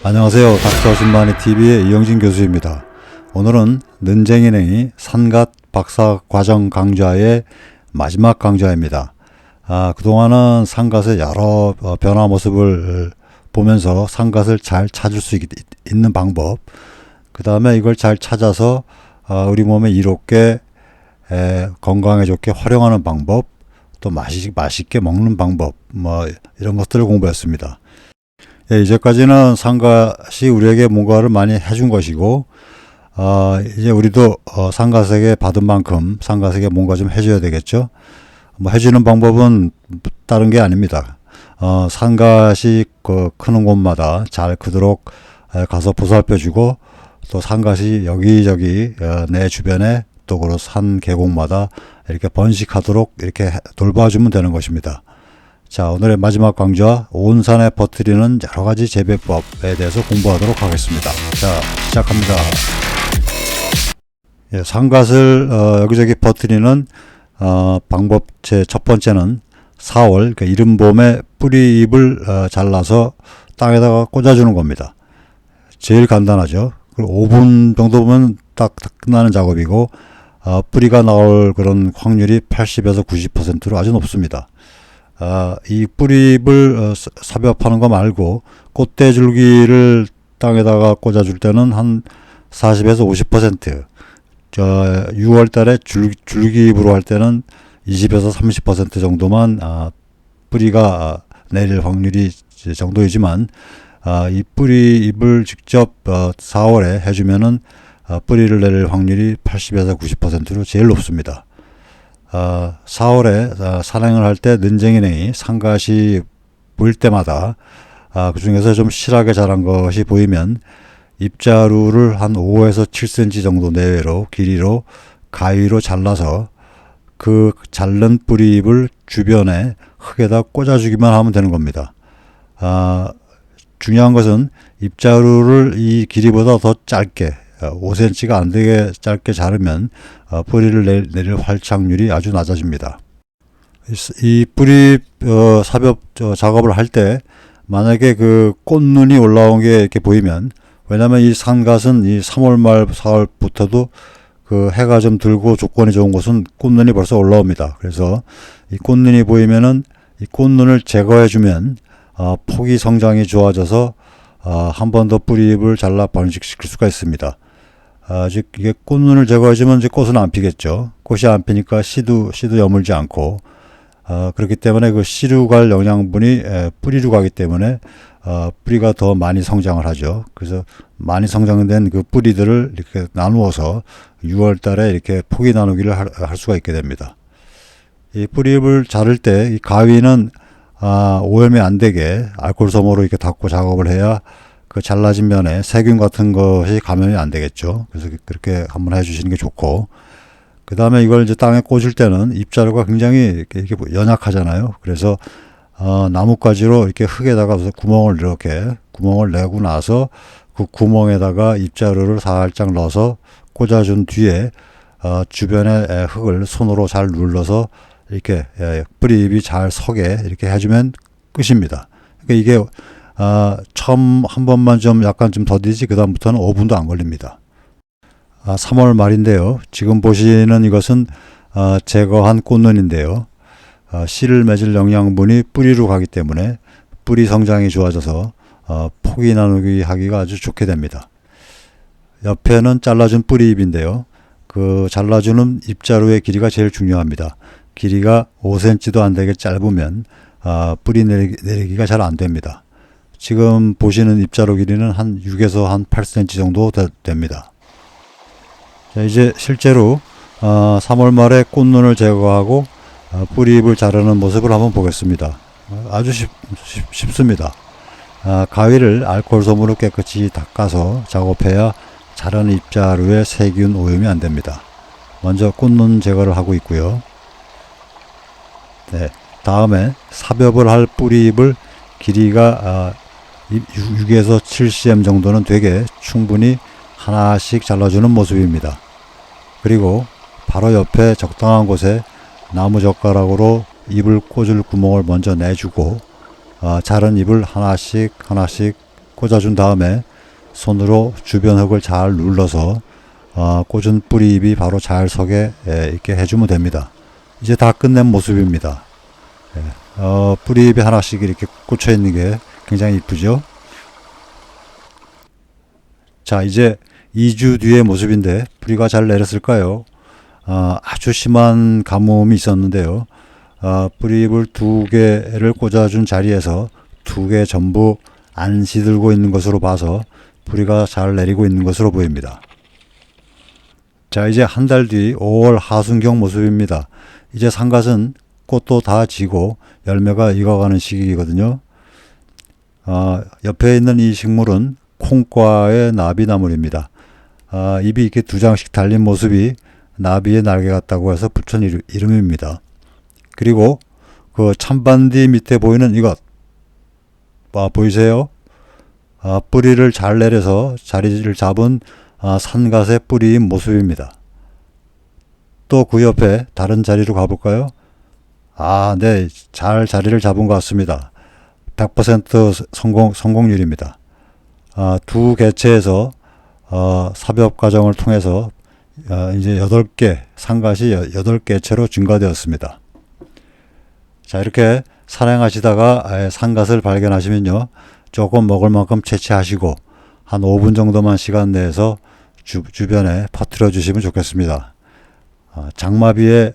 안녕하세요. 닥터 신만이 TV의 이영진 교수입니다. 오늘은 는쟁이냉이 산갓 박사 과정 강좌의 마지막 강좌입니다. 그동안은 산갓의 여러 변화 모습을 보면서 산갓을 잘 찾을 수 있는 방법, 그 다음에 이걸 잘 찾아서 우리 몸에 이롭게 건강에 좋게 활용하는 방법, 또 맛있게 먹는 방법, 이런 것들을 공부했습니다. 이제까지는 산갓이 우리에게 뭔가를 많이 해준 것이고, 이제 우리도 산갓에게 받은 만큼 산갓에게 뭔가 좀 해줘야 되겠죠. 해주는 방법은 다른 게 아닙니다. 산갓이 크는 곳마다 잘 크도록 가서 보살펴주고, 또 산갓이 여기저기 내 주변에 또 그 산 계곡마다 이렇게 번식하도록 이렇게 돌봐주면 되는 것입니다. 자, 오늘의 마지막 강좌, 온 산에 퍼뜨리는 여러 가지 재배법에 대해서 공부하도록 하겠습니다. 자, 시작합니다. 산갓을 여기저기 퍼뜨리는 방법 제 첫 번째는 4월, 그러니까 이른 봄에 뿌리잎을 잘라서 땅에다가 꽂아주는 겁니다. 제일 간단하죠. 그리고 5분 정도 보면 딱 끝나는 작업이고, 뿌리가 나올 그런 확률이 80에서 90%로 아주 높습니다. 이 뿌리잎을 삽입하는 거 말고 꽃대줄기를 땅에다가 꽂아줄 때는 한 40에서 50%, 6월 달에 줄기잎으로 할 때는 20에서 30% 정도만 뿌리가 내릴 확률이 정도이지만, 이 뿌리잎을 직접 4월에 해주면은 뿌리를 내릴 확률이 80에서 90%로 제일 높습니다. 4월에 산행을 할 때 는쟁이냉이 산갓이 보일 때마다 그 중에서 좀 실하게 자란 것이 보이면 잎자루를 한 5에서 7cm 정도 내외로 길이로 가위로 잘라서 그 자른 뿌리잎을 주변에 흙에다 꽂아주기만 하면 되는 겁니다. 중요한 것은 잎자루를 이 길이보다 더 짧게 5cm가 안 되게 짧게 자르면 뿌리를 내릴 활착률이 아주 낮아집니다. 이 뿌리 삽입 작업을 할 때 만약에 그 꽃눈이 올라온 게 이렇게 보이면, 왜냐면 이 산갓은 이 3월 말 4월부터도 그 해가 좀 들고 조건이 좋은 곳은 꽃눈이 벌써 올라옵니다. 그래서 이 꽃눈이 보이면은 이 꽃눈을 제거해 주면 폭이 성장이 좋아져서 한 번 더 뿌리잎을 잘라 번식시킬 수가 있습니다. 즉 이게 꽃눈을 제거해주면 이제 꽃은 안 피겠죠. 꽃이 안 피니까 씨도 여물지 않고, 그렇기 때문에 그 씨로 갈 영양분이 뿌리로 가기 때문에 뿌리가 더 많이 성장을 하죠. 그래서 많이 성장된 그 뿌리들을 이렇게 나누어서 6월 달에 이렇게 포기 나누기를 할 수가 있게 됩니다. 이 뿌리잎을 자를 때 이 가위는 오염이 안 되게 알코올 솜으로 이렇게 닦고 작업을 해야 그 잘라진 면에 세균 같은 것이 감염이 안 되겠죠. 그래서 그렇게 한번 해주시는 게 좋고, 그 다음에 이걸 이제 땅에 꽂을 때는 잎자루가 굉장히 이렇게 연약하잖아요. 그래서 나뭇가지로 이렇게 흙에다가 구멍을 내고 나서 그 구멍에다가 잎자루를 살짝 넣어서 꽂아준 뒤에 주변에 흙을 손으로 잘 눌러서 이렇게 뿌리잎이 잘 서게 이렇게 해주면 끝입니다. 그러니까 이게 처음 한 번만 좀 약간 좀 더디지 그 다음부터는 5분도 안 걸립니다. 3월 말인데요. 지금 보시는 이것은 제거한 꽃눈인데요. 씨를 맺을 영양분이 뿌리로 가기 때문에 뿌리 성장이 좋아져서 포기 나누기 하기가 아주 좋게 됩니다. 옆에는 잘라준 뿌리잎인데요. 그 잘라주는 잎자루의 길이가 제일 중요합니다. 길이가 5cm도 안 되게 짧으면 뿌리 내리기가 잘 안 됩니다. 지금 보시는 잎자루 길이는 한 6에서 한 8cm 정도 됩니다. 자, 이제 실제로 3월 말에 꽃눈을 제거하고 뿌리잎을 자르는 모습을 한번 보겠습니다. 아주 쉽습니다. 가위를 알코올 솜으로 깨끗이 닦아서 작업해야 자른 잎자루에 세균 오염이 안 됩니다. 먼저 꽃눈 제거를 하고 있고요. 네, 다음에 삽입을 할 뿌리잎을 길이가 6에서 7cm 정도는 되게 충분히 하나씩 잘라주는 모습입니다. 그리고 바로 옆에 적당한 곳에 나무젓가락으로 잎을 꽂을 구멍을 먼저 내주고 자른 잎을 하나씩 꽂아준 다음에 손으로 주변 흙을 잘 눌러서 꽂은 뿌리잎이 바로 잘 서게 있게 해주면 됩니다. 이제 다 끝낸 모습입니다. 뿌리잎이 하나씩 이렇게 꽂혀 있는 게 굉장히 이쁘죠. 자, 이제 2주 뒤의 모습인데 뿌리가 잘 내렸을까요? 아주 심한 가뭄이 있었는데요. 뿌리잎을 2개를 꽂아준 자리에서 2개 전부 안 시들고 있는 것으로 봐서 뿌리가 잘 내리고 있는 것으로 보입니다. 자, 이제 한 달 뒤 5월 하순경 모습입니다. 이제 산갓은 꽃도 다 지고 열매가 익어가는 시기거든요. 옆에 있는 이 식물은 콩과의 나비나물입니다. 잎이 이렇게 2장씩 달린 모습이 나비의 날개 같다고 해서 붙은 이름입니다. 그리고 그 참반디 밑에 보이는 이것 보이세요? 뿌리를 잘 내려서 자리를 잡은 산갓의 뿌리인 모습입니다. 또 그 옆에 다른 자리로 가볼까요? 네, 잘 자리를 잡은 것 같습니다. 100% 성공률입니다. 2 개체에서 삽엽 과정을 통해서 이제 8개, 산갓이 8개체로 증가되었습니다. 자, 이렇게 산행하시다가 산갓을 발견하시면요, 조금 먹을 만큼 채취하시고 한 5분 정도만 시간 내서 주변에 퍼뜨려 주시면 좋겠습니다. 장마비에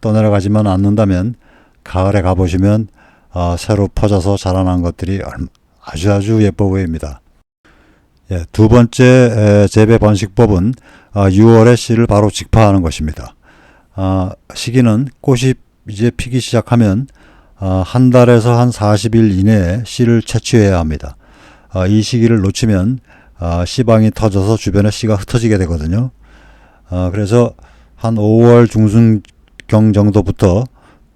떠내려가지만 않는다면 가을에 가보시면 새로 퍼져서 자라난 것들이 아주 예뻐 보입니다. 두 번째 재배 번식법은 6월에 씨를 바로 직파하는 것입니다. 시기는 꽃이 이제 피기 시작하면 한 달에서 한 40일 이내에 씨를 채취해야 합니다. 이 시기를 놓치면 씨방이 터져서 주변에 씨가 흩어지게 되거든요. 그래서 한 5월 중순경 정도부터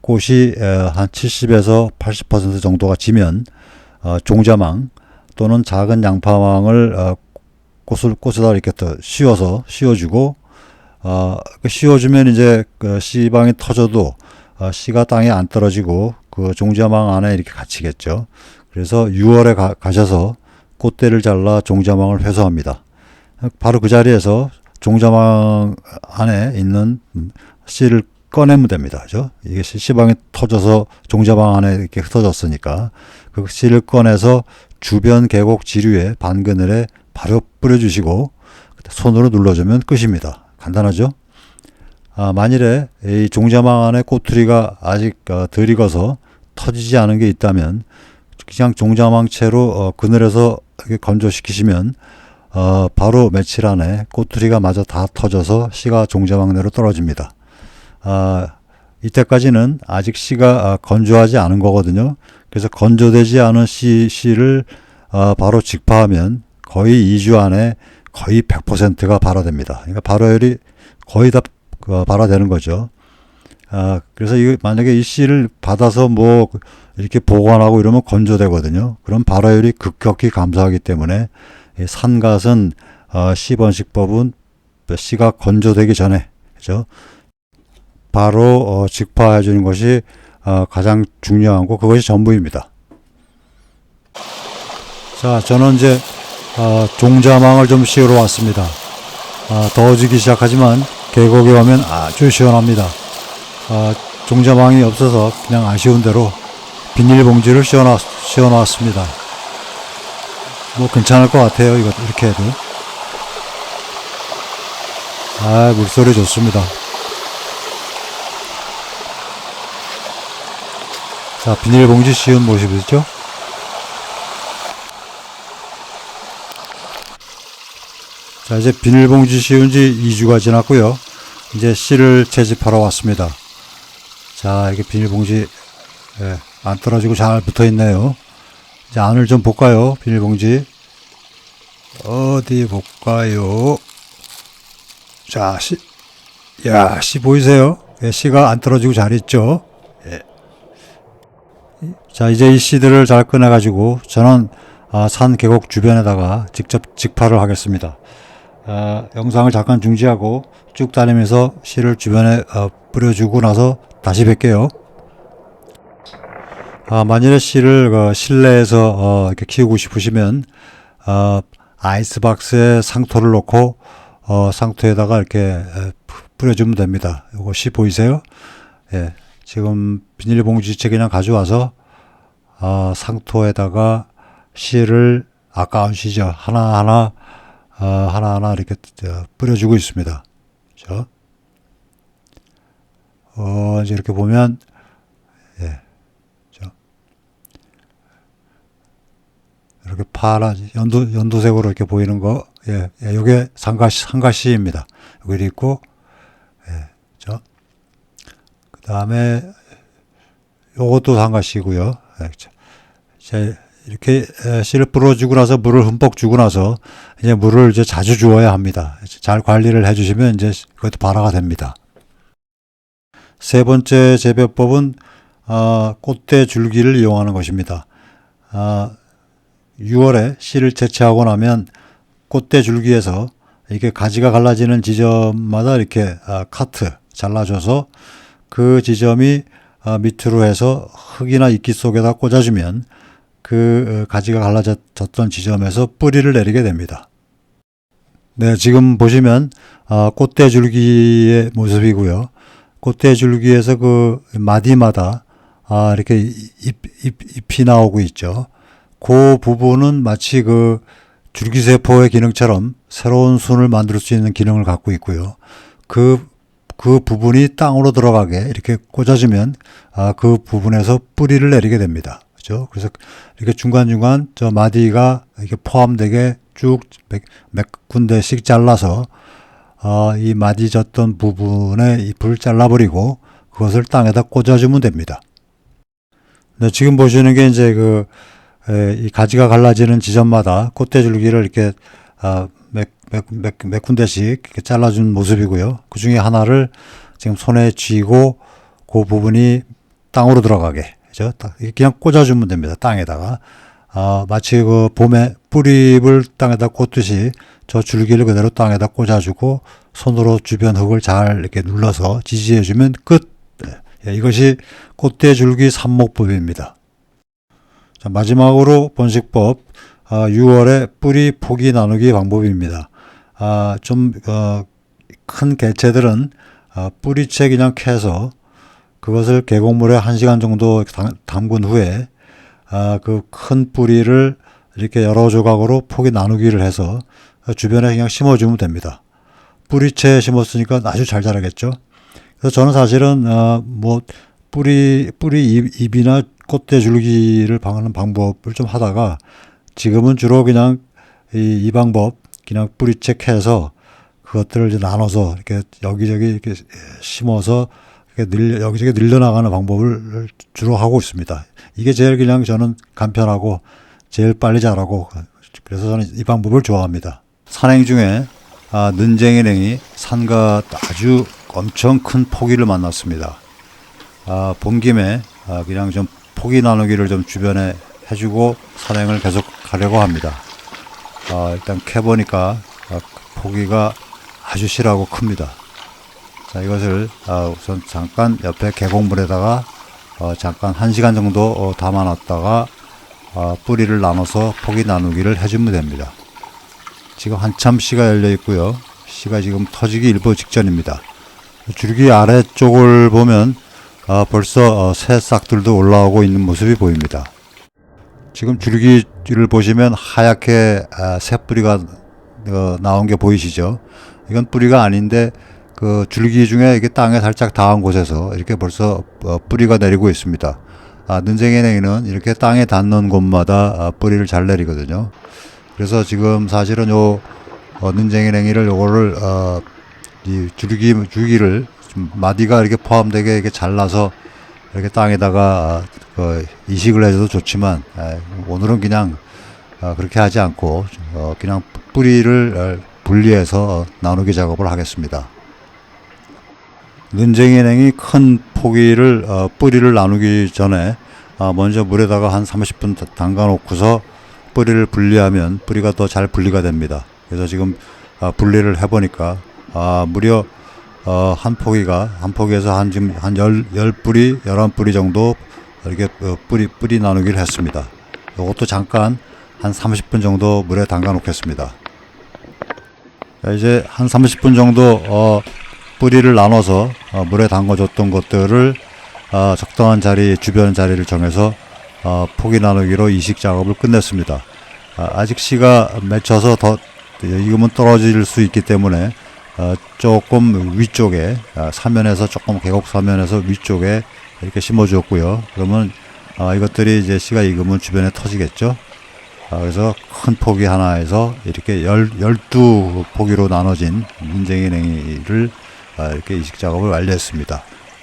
꽃이 한 70에서 80% 정도가 지면 종자망 또는 작은 양파망을 꽃에다 이렇게 또 씌워주고 씌워주면 이제 그 씨방이 터져도 씨가 땅에 안 떨어지고 그 종자망 안에 이렇게 갇히겠죠. 그래서 6월에 가셔서 꽃대를 잘라 종자망을 회수합니다. 바로 그 자리에서 종자망 안에 있는 씨를 꺼내면 됩니다. 그죠? 이게 씨방이 터져서 종자망 안에 이렇게 흩어졌으니까 그 씨를 꺼내서 주변 계곡 지류에 반그늘에 바로 뿌려주시고 손으로 눌러주면 끝입니다. 간단하죠? 만일에 이 종자망 안에 꼬투리가 아직 덜 익어서 터지지 않은 게 있다면 그냥 종자망채로 그늘에서 이렇게 건조시키시면 바로 며칠 안에 꼬투리가 마저 다 터져서 씨가 종자망 내로 떨어집니다. 이때까지는 아직 씨가 건조하지 않은 거거든요. 그래서 건조되지 않은 씨를 바로 직파하면 거의 2주 안에 거의 100%가 발화됩니다. 그러니까 발화율이 거의 다 발화되는 거죠. 그래서 만약에 이 씨를 받아서 뭐 이렇게 보관하고 이러면 건조되거든요. 그럼 발화율이 급격히 감소하기 때문에 산갓은 씨 번식법은 씨가 건조되기 전에, 그죠? 바로 직파해 주는 것이 가장 중요한 거, 그것이 전부입니다. 자, 저는 이제 종자망을 좀 씌우러 왔습니다. 더워지기 시작하지만 계곡에 오면 아주 시원합니다. 종자망이 없어서 그냥 아쉬운 대로 비닐봉지를 씌워놨습니다. 뭐 괜찮을 것 같아요. 이거 이렇게 해도. 물소리 좋습니다. 자, 비닐봉지 씌운 모습이죠. 자, 이제 비닐봉지 씌운 지 2주가 지났고요. 이제 씨를 채집하러 왔습니다. 자, 이게 비닐봉지 안 떨어지고 잘 붙어 있네요. 이제 안을 좀 볼까요? 비닐봉지 어디 볼까요? 자, 씨 보이세요? 씨가 안 떨어지고 잘 있죠? 자, 이제 이 씨들을 잘 꺼내가지고 저는 산 계곡 주변에다가 직접 직파를 하겠습니다. 영상을 잠깐 중지하고 쭉 다니면서 씨를 주변에 뿌려주고 나서 다시 뵐게요. 만일에 씨를 실내에서 이렇게 키우고 싶으시면 아이스박스에 상토를 놓고 상토에다가 이렇게 뿌려주면 됩니다. 이것이 보이세요? 예, 지금 비닐봉지채 그냥 가져와서 상토에다가 씨를 아까운 씨죠. 하나하나 이렇게 뿌려주고 있습니다. 그렇죠? 이제 이렇게 보면 예, 그렇죠? 이렇게 파란 연두색으로 이렇게 보이는 거, 예, 요게 상가씨입니다. 여기 있고, 예, 그렇죠? 그 다음에 요것도 상가씨고요. 예, 그렇죠? 이렇게 씨를 뿌려주고 나서 물을 흠뻑 주고 나서 이제 물을 이제 자주 주어야 합니다. 잘 관리를 해주시면 이제 그것도 발화가 됩니다. 세 번째 재배법은 꽃대 줄기를 이용하는 것입니다. 6월에 씨를 채취하고 나면 꽃대 줄기에서 이렇게 가지가 갈라지는 지점마다 이렇게 카트 잘라줘서 그 지점이 밑으로 해서 흙이나 이끼 속에다 꽂아주면 그 가지가 갈라졌던 지점에서 뿌리를 내리게 됩니다. 네, 지금 보시면 꽃대 줄기의 모습이고요. 꽃대 줄기에서 그 마디마다 이렇게 잎이 나오고 있죠. 그 부분은 마치 그 줄기세포의 기능처럼 새로운 순을 만들 수 있는 기능을 갖고 있고요. 그 부분이 땅으로 들어가게 이렇게 꽂아주면 그 부분에서 뿌리를 내리게 됩니다. 그렇죠? 그래서 이렇게 중간중간 저 마디가 이렇게 포함되게 쭉 몇 군데씩 잘라서 이 마디 졌던 부분에 잎을 잘라버리고 그것을 땅에다 꽂아주면 됩니다. 네, 지금 보시는 게 이제 이 가지가 갈라지는 지점마다 꽃대줄기를 이렇게 몇 군데씩 이렇게 잘라준 모습이고요. 그 중에 하나를 지금 손에 쥐고 그 부분이 땅으로 들어가게, 그죠? 그냥 꽂아주면 됩니다. 땅에다가. 마치 그 봄에 뿌리를 땅에다 꽂듯이 저 줄기를 그대로 땅에다 꽂아주고 손으로 주변 흙을 잘 이렇게 눌러서 지지해주면 끝. 네, 이것이 꽃대줄기 삽목법입니다. 자, 마지막으로 번식법 6월에 뿌리 포기 나누기 방법입니다. 좀 큰 개체들은 뿌리채 그냥 캐서 그것을 계곡물에 1시간 정도 담근 후에 그 큰 뿌리를 이렇게 여러 조각으로 포기 나누기를 해서 주변에 그냥 심어주면 됩니다. 뿌리채 심었으니까 아주 잘 자라겠죠. 그래서 저는 사실은 뭐 뿌리 잎이나 꽃대 줄기를 방하는 방법을 좀 하다가 지금은 주로 그냥 이 방법 그냥 뿌리채 캐서 그것들을 이제 나눠서 이렇게 여기저기 이렇게 심어서 이렇게 여기저기 늘려나가는 방법을 주로 하고 있습니다. 이게 제일 그냥 저는 간편하고 제일 빨리 자라고, 그래서 저는 이 방법을 좋아합니다. 산행 중에 는쟁이냉이 산과 아주 엄청 큰 포기를 만났습니다. 본 김에 그냥 좀 포기 나누기를 좀 주변에 해주고 산행을 계속 가려고 합니다. 일단 캐보니까 포기가 아주 실하고 큽니다. 자, 이것을 우선 잠깐 옆에 계곡물에다가 잠깐 1시간 정도 담아놨다가 뿌리를 나눠서 포기 나누기를 해주면 됩니다. 지금 한참 씨가 열려 있고요. 씨가 지금 터지기 일보 직전입니다. 줄기 아래쪽을 보면 벌써 새싹들도 올라오고 있는 모습이 보입니다. 지금 줄기를 보시면 하얗게 새뿌리가 나온 게 보이시죠? 이건 뿌리가 아닌데 그 줄기 중에 이게 땅에 살짝 닿은 곳에서 이렇게 벌써 뿌리가 내리고 있습니다. 는쟁이냉이는 이렇게 땅에 닿는 곳마다 뿌리를 잘 내리거든요. 그래서 지금 사실은 요 는쟁이냉이를 요거를 이 줄기를 좀 마디가 이렇게 포함되게 이렇게 잘라서 이렇게 땅에다가 이식을 해줘도 좋지만 오늘은 그냥 그렇게 하지 않고 그냥 뿌리를 분리해서 나누기 작업을 하겠습니다. 는쟁이냉이 큰 포기를 뿌리를 나누기 전에 먼저 물에다가 한 30분 담가 놓고서 뿌리를 분리하면 뿌리가 더 잘 분리가 됩니다. 그래서 지금 분리를 해보니까 무려 한 포기에서 지금 한 10뿌리, 11뿌리 정도 이렇게 뿌리 나누기를 했습니다. 이것도 잠깐 한 30분 정도 물에 담가 놓겠습니다. 자, 이제 한 30분 정도 뿌리를 나눠서 물에 담궈줬던 것들을 적당한 자리, 주변 자리를 정해서 포기 나누기로 이식 작업을 끝냈습니다. 아직 씨가 맺혀서 더 익으면 떨어질 수 있기 때문에 조금 위쪽에 사면에서 조금 계곡 사면에서 위쪽에 이렇게 심어주었고요. 그러면 이것들이 이제 씨가 익으면 주변에 터지겠죠. 그래서 큰 포기 하나에서 이렇게 12포기로 나눠진 문쟁이 냉이를 이렇게 이식 작업을 완료했습니다.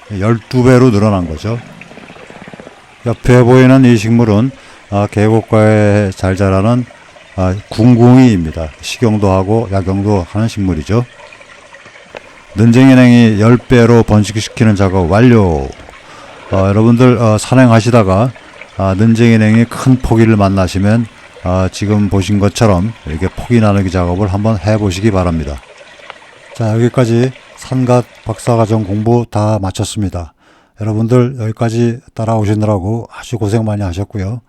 12배로 늘어난 거죠. 옆에 보이는 이 식물은 계곡가에 잘 자라는 궁궁이입니다. 식용도 하고 약용도 하는 식물이죠. 능쟁이 냉이 10배로 번식시키는 작업 완료. 여러분들 산행하시다가 능쟁이 냉이 큰 포기를 만나시면 지금 보신 것처럼 이렇게 포기 나누기 작업을 한번 해보시기 바랍니다. 자, 여기까지 산갓 박사과정 공부 다 마쳤습니다. 여러분들 여기까지 따라오시느라고 아주 고생 많이 하셨고요.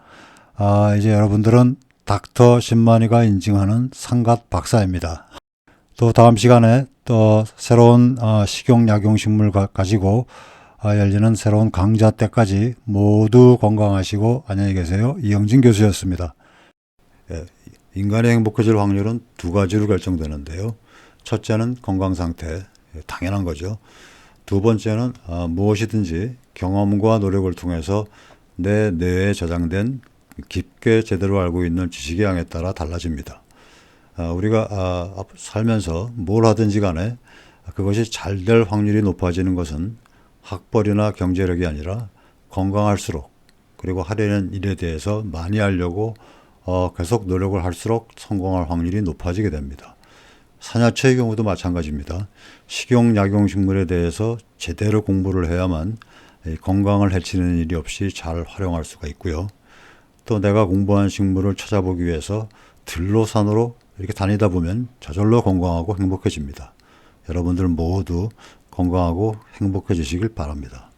이제 여러분들은 닥터 신만이가 인증하는 산갓 박사입니다. 또 다음 시간에 또 새로운 식용 약용 식물 가지고 열리는 새로운 강좌 때까지 모두 건강하시고 안녕히 계세요. 이영진 교수였습니다. 인간이 행복해질 확률은 두 가지로 결정되는데요. 첫째는 건강 상태, 당연한 거죠. 두 번째는 무엇이든지 경험과 노력을 통해서 내 뇌에 저장된 깊게 제대로 알고 있는 지식의 양에 따라 달라집니다. 우리가 살면서 뭘 하든지 간에 그것이 잘 될 확률이 높아지는 것은 학벌이나 경제력이 아니라 건강할수록, 그리고 하려는 일에 대해서 많이 하려고 계속 노력을 할수록 성공할 확률이 높아지게 됩니다. 산야초의 경우도 마찬가지입니다. 식용, 약용 식물에 대해서 제대로 공부를 해야만 건강을 해치는 일이 없이 잘 활용할 수가 있고요. 또 내가 공부한 식물을 찾아보기 위해서 들로 산으로 이렇게 다니다 보면 저절로 건강하고 행복해집니다. 여러분들 모두 건강하고 행복해지시길 바랍니다.